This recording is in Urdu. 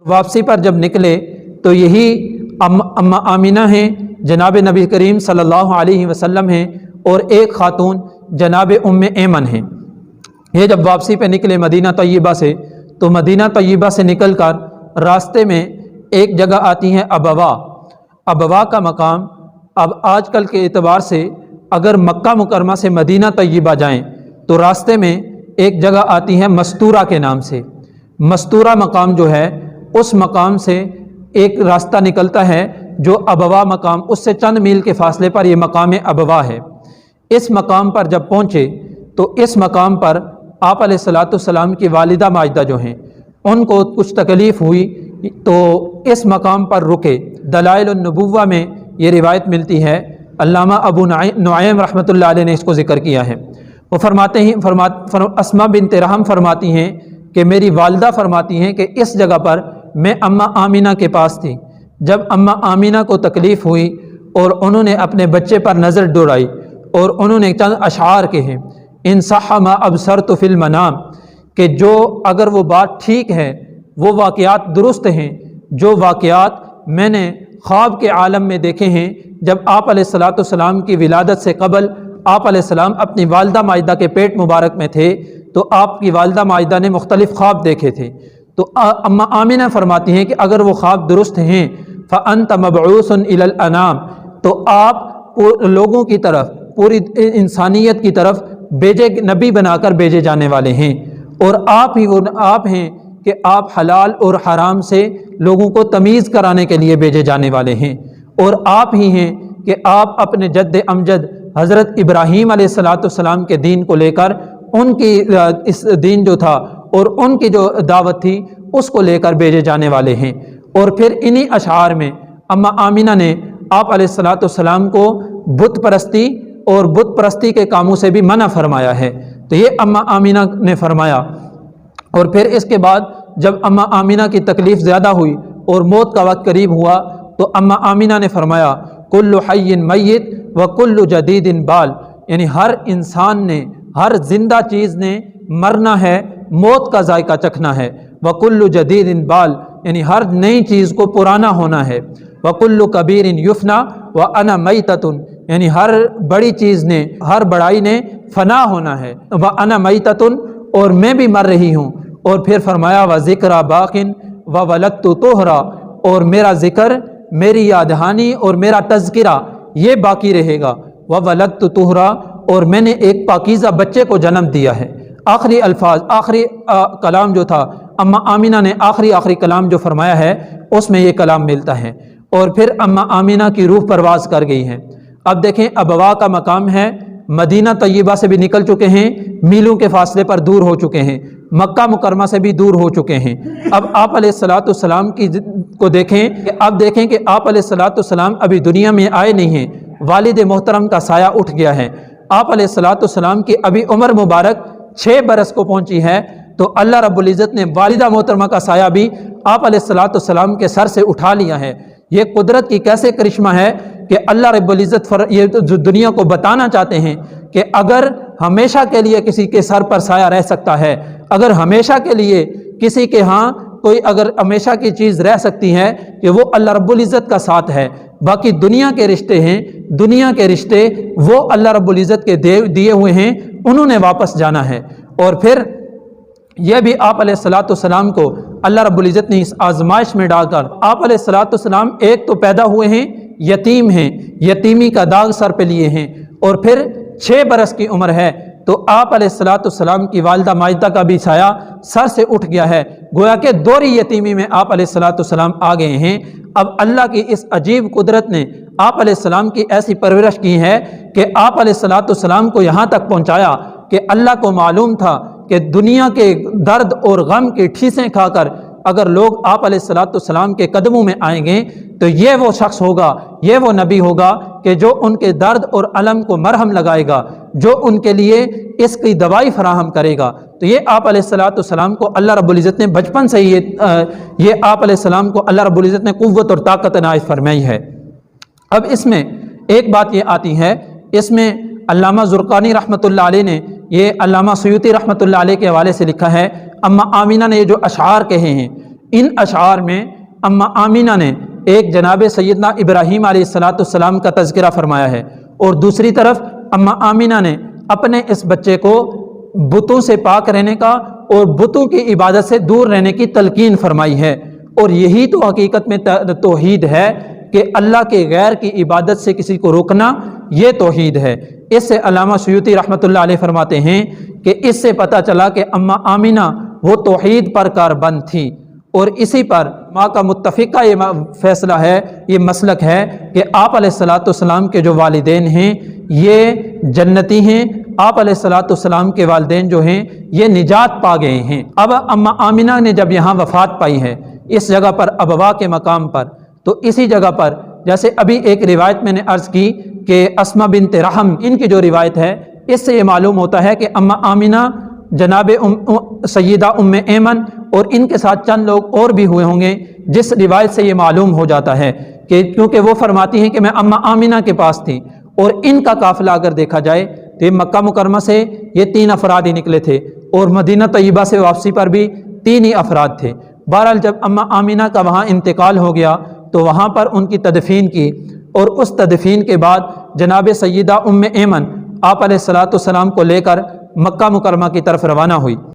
واپسی پر جب نکلے تو یہی اماں آمینہ ہیں، جناب نبی کریم صلی اللہ علیہ وسلم ہیں، اور ایک خاتون جناب ایمن ہیں۔ یہ جب واپسی پہ نکلے مدینہ طیبہ سے، تو مدینہ طیبہ سے نکل کر راستے میں ایک جگہ آتی ہے ابوا۔ ابوا کا مقام اب آج کل کے اعتبار سے اگر مکہ مکرمہ سے مدینہ طیبہ جائیں تو راستے میں ایک جگہ آتی ہے مستورہ کے نام سے۔ مستورہ مقام جو ہے، اس مقام سے ایک راستہ نکلتا ہے جو ابوا مقام، اس سے چند میل کے فاصلے پر یہ مقام ابوا ہے۔ اس مقام پر جب پہنچے تو اس مقام پر آپ علیہ السلام کی والدہ ماجدہ جو ہیں ان کو کچھ تکلیف ہوئی، تو اس مقام پر رکے۔ دلائل النبوہ میں یہ روایت ملتی ہے، علامہ ابو نعیم رحمۃ اللہ علیہ نے اس کو ذکر کیا ہے۔ وہ فرماتے ہیں اسماء بنت رحم فرماتی ہیں کہ میری والدہ فرماتی ہیں کہ اس جگہ پر میں اماں آمینہ کے پاس تھی۔ جب اماں آمینہ کو تکلیف ہوئی اور انہوں نے اپنے بچے پر نظر دوڑائی اور انہوں نے چند اشعار کہے، ان صح ما ابصرت فی المنام، کہ جو اگر وہ بات ٹھیک ہے، وہ واقعات درست ہیں جو واقعات میں نے خواب کے عالم میں دیکھے ہیں۔ جب آپ علیہ السلام کی ولادت سے قبل آپ علیہ السلام اپنی والدہ ماجدہ کے پیٹ مبارک میں تھے، تو آپ کی والدہ ماجدہ نے مختلف خواب دیکھے تھے۔ تو اماں آمینہ فرماتی ہیں کہ اگر وہ خواب درست ہیں، فأنت مبعوث الی الانام، تو آپ لوگوں کی طرف، پوری انسانیت کی طرف نبی بنا کر بھیجے جانے والے ہیں، اور آپ ہی وہ آپ ہیں کہ آپ حلال اور حرام سے لوگوں کو تمیز کرانے کے لیے بھیجے جانے والے ہیں، اور آپ ہی ہیں کہ آپ اپنے جد امجد حضرت ابراہیم علیہ السلام کے دین کو لے کر ان کی اس دین جو تھا اور ان کی جو دعوت تھی اس کو لے کر بھیجے جانے والے ہیں۔ اور پھر انہی اشعار میں اماں آمینہ نے آپ علیہ السلام کو بت پرستی اور بت پرستی کے کاموں سے بھی منع فرمایا ہے۔ تو یہ اماں آمینہ نے فرمایا۔ اور پھر اس کے بعد جب اماں آمینہ کی تکلیف زیادہ ہوئی اور موت کا وقت قریب ہوا، تو اماں آمینہ نے فرمایا کل حی میت و کل جدید بال، یعنی ہر انسان نے، ہر زندہ چیز نے مرنا ہے، موت کا ذائقہ چکھنا ہے۔ وکل جدید بال، یعنی ہر نئی چیز کو پرانا ہونا ہے۔ وکل کبیر یفنا وانا میتۃ، یعنی ہر بڑی چیز نے، ہر بڑائی نے فنا ہونا ہے۔ وانا میتۃ، اور میں بھی مر رہی ہوں۔ اور پھر فرمایا وذکر باق وولدت طہرا، اور میرا ذکر، میری یاد دہانی اور میرا تذکرہ یہ باقی رہے گا۔ وولدت طہرا، اور میں نے ایک پاکیزہ بچے کو جنم دیا ہے۔ آخری الفاظ، آخری کلام جو تھا اماں آمینہ نے، آخری کلام جو فرمایا ہے اس میں یہ کلام ملتا ہے۔ اور پھر اماں آمینہ کی روح پرواز کر گئی ہیں۔ اب دیکھیں ابوا کا مقام ہے، مدینہ طیبہ سے بھی نکل چکے ہیں، میلوں کے فاصلے پر دور ہو چکے ہیں، مکہ مکرمہ سے بھی دور ہو چکے ہیں۔ اب آپ علیہ السلام کو دیکھیں کہ اب دیکھیں کہ آپ علیہ السلام ابھی دنیا میں آئے نہیں ہیں، والد محترم کا سایہ اٹھ گیا ہے۔ آپ علیہ السلام کی ابھی عمر مبارک 6 برس کو پہنچی ہے، تو اللہ رب العزت نے والدہ محترمہ کا سایہ بھی آپ علیہ السلام کے سر سے اٹھا لیا ہے۔ یہ قدرت کی کیسے کرشمہ ہے کہ اللہ رب العزت یہ دنیا کو بتانا چاہتے ہیں کہ اگر ہمیشہ کے لیے کسی کے سر پر سایہ رہ سکتا ہے، اگر ہمیشہ کے لیے کسی کے ہاں کوئی اگر ہمیشہ کی چیز رہ سکتی ہے کہ وہ اللہ رب العزت کا ساتھ ہے۔ باقی دنیا کے رشتے ہیں، دنیا کے رشتے وہ اللہ رب العزت کے دیے ہوئے ہیں، انہوں نے واپس جانا ہے۔ اور پھر یہ بھی آپ علیہ السلام کو اللہ رب العزت نے اس آزمائش میں ڈال کر، آپ علیہ السلام ایک تو پیدا ہوئے ہیں، یتیم ہیں، یتیمی کا داغ سر پہ لیے ہیں، اور پھر 6 برس کی عمر ہے، تو آپ علیہ السلام کی والدہ ماجدہ کا بھی سایہ سر سے اٹھ گیا ہے، گویا کہ دوہری یتیمی میں آپ علیہ السلام آ گئے ہیں۔ اب اللہ کی اس عجیب قدرت نے آپ علیہ السلام کی ایسی پرورش کی ہے کہ آپ علیہ السلام کو یہاں تک پہنچایا کہ اللہ کو معلوم تھا کہ دنیا کے درد اور غم کی ٹھیسیں کھا کر اگر لوگ آپ علیہ السلام کے قدموں میں آئیں گے تو یہ وہ شخص ہوگا، یہ وہ نبی ہوگا کہ جو ان کے درد اور الم کو مرہم لگائے گا، جو ان کے لیے اس کی دوائی فراہم کرے گا۔ تو یہ آپ علیہ السلام کو اللہ رب العزت نے بچپن سے یہ آپ علیہ السلام کو اللہ رب العزت نے قوت اور طاقت عنایت فرمائی ہے۔ اب اس میں ایک بات یہ آتی ہے، اس میں علامہ زرقانی رحمۃ اللہ علیہ نے یہ علامہ سیوطی رحمۃ اللہ علیہ کے حوالے سے لکھا ہے، اماں آمینہ نے یہ جو اشعار کہے ہیں، ان اشعار میں اما آمینہ نے ایک جناب سیدنا ابراہیم علیہ السلام کا تذکرہ فرمایا ہے، اور دوسری طرف اما آمینہ نے اپنے اس بچے کو بتوں سے پاک رہنے کا اور بتوں کی عبادت سے دور رہنے کی تلقین فرمائی ہے۔ اور یہی تو حقیقت میں توحید ہے کہ اللہ کے غیر کی عبادت سے کسی کو روکنا، یہ توحید ہے۔ اس سے علامہ سیوطی رحمۃ اللہ علیہ فرماتے ہیں کہ اس سے پتہ چلا کہ اما آمینہ وہ توحید پر کاربند تھی، اور اسی پر ماں کا متفقہ یہ فیصلہ ہے، یہ مسلک ہے کہ آپ علیہ السلام کے جو والدین ہیں یہ جنتی ہیں، آپ علیہ السلام کے والدین جو ہیں یہ نجات پا گئے ہیں۔ اب اما آمینہ نے جب یہاں وفات پائی ہے اس جگہ پر ابوا کے مقام پر، تو اسی جگہ پر جیسے ابھی ایک روایت میں نے عرض کی کہ اسماء بنت رحم ان کی جو روایت ہے، اس سے یہ معلوم ہوتا ہے کہ اما آمینہ جناب سیدہ ام ایمن اور ان کے ساتھ چند لوگ اور بھی ہوئے ہوں گے، جس روایت سے یہ معلوم ہو جاتا ہے کہ کیونکہ وہ فرماتی ہیں کہ میں اما آمینہ کے پاس تھی، اور ان کا قافلہ اگر دیکھا جائے تو مکہ مکرمہ سے یہ 3 افراد ہی نکلے تھے، اور مدینہ طیبہ سے واپسی پر بھی 3 ہی افراد تھے۔ بہرحال جب اما آمینہ کا وہاں انتقال ہو گیا تو وہاں پر ان کی تدفین کی، اور اس تدفین کے بعد جناب سیدہ ام ایمن آپ علیہ السلام کو لے کر مکہ مکرمہ کی طرف روانہ ہوئی۔